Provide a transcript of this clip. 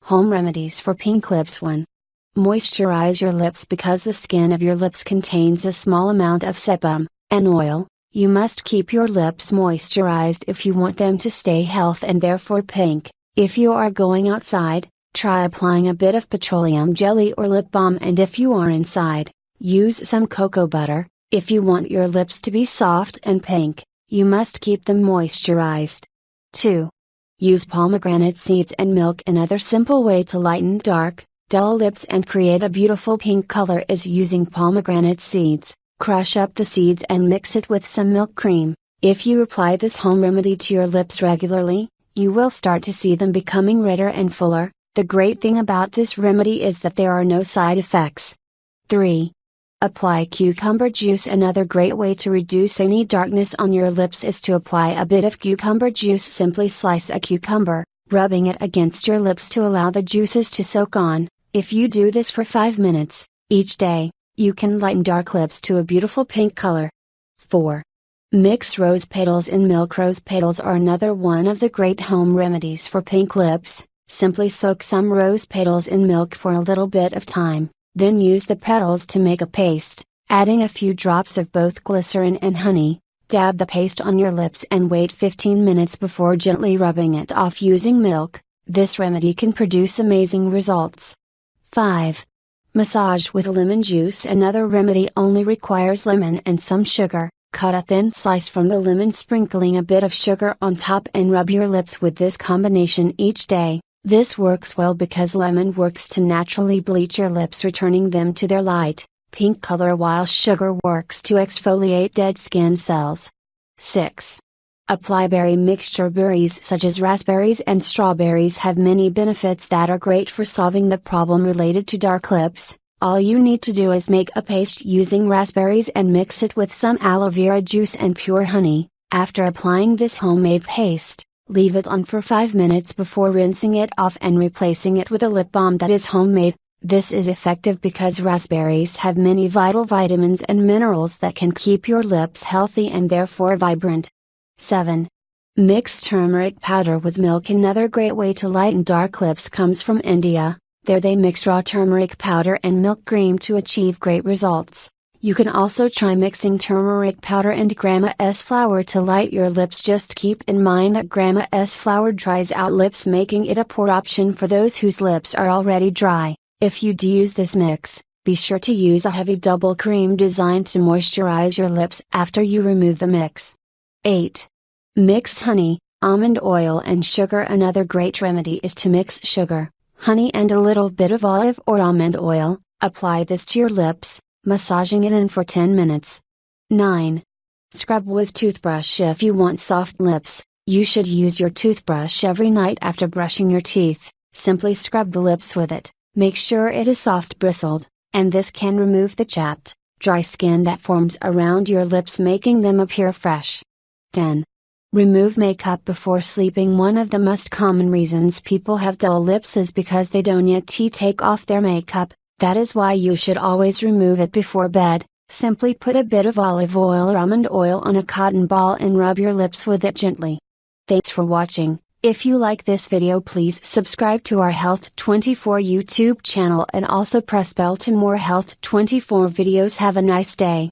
Home remedies for pink lips. 1. Moisturize your lips. Because the skin of your lips contains a small amount of sebum, an oil, you must keep your lips moisturized if you want them to stay healthy and therefore pink. If you are going outside, try applying a bit of petroleum jelly or lip balm, and if you are inside, use some cocoa butter. If you want your lips to be soft and pink, you must keep them moisturized. 2. Use pomegranate seeds and milk. Another simple way to lighten dark, dull lips and create a beautiful pink color is using pomegranate seeds. Crush up the seeds and mix it with some milk cream. If you apply this home remedy to your lips regularly, you will start to see them becoming redder and fuller. The great thing about this remedy is that there are no side effects. 3. Apply cucumber juice. Another great way to reduce any darkness on your lips is to apply a bit of cucumber juice. Simply slice a cucumber, rubbing it against your lips to allow the juices to soak on. If you do this for 5 minutes each day, you can lighten dark lips to a beautiful pink color. 4. Mix rose petals in milk. Rose petals are another one of the great home remedies for pink lips. Simply soak some rose petals in milk for a little bit of time. Then use the petals to make a paste, adding a few drops of both glycerin and honey. Dab the paste on your lips and wait 15 minutes before gently rubbing it off using milk. This remedy can produce amazing results. 5. Massage with lemon juice. Another remedy only requires lemon and some sugar. Cut a thin slice from the lemon, sprinkling a bit of sugar on top, and rub your lips with this combination each day. This works well because lemon works to naturally bleach your lips, returning them to their light, pink color, while sugar works to exfoliate dead skin cells. 6. Apply berry mixture. Berries such as raspberries and strawberries have many benefits that are great for solving the problem related to dark lips. All you need to do is make a paste using raspberries and mix it with some aloe vera juice and pure honey. After applying this homemade paste, leave it on for 5 minutes before rinsing it off and replacing it with a lip balm that is homemade. This is effective because raspberries have many vital vitamins and minerals that can keep your lips healthy and therefore vibrant. 7. Mix turmeric powder with milk. Another great way to lighten dark lips comes from India. There they mix raw turmeric powder and milk cream to achieve great results. You can also try mixing turmeric powder and grandma's flour to light your lips. Just keep in mind that grandma's flour dries out lips, making it a poor option for those whose lips are already dry. If you do use this mix, be sure to use a heavy double cream designed to moisturize your lips after you remove the mix. 8. Mix honey, almond oil and sugar. Another great remedy is to mix sugar, honey and a little bit of olive or almond oil. Apply this to your lips, massaging it in for 10 minutes. 9. Scrub with toothbrush. If you want soft lips, you should use your toothbrush every night after brushing your teeth. Simply scrub the lips with it, make sure it is soft bristled, and this can remove the chapped, dry skin that forms around your lips, making them appear fresh. 10. Remove makeup before sleeping. One of the most common reasons people have dull lips is because they don't yet take off their makeup. That is why you should always remove it before bed. Simply put a bit of olive oil or almond oil on a cotton ball and rub your lips with it gently. Thanks for watching. If you like this video, please subscribe to our Health 24 YouTube channel and also press bell to more Health 24 videos. Have a nice day.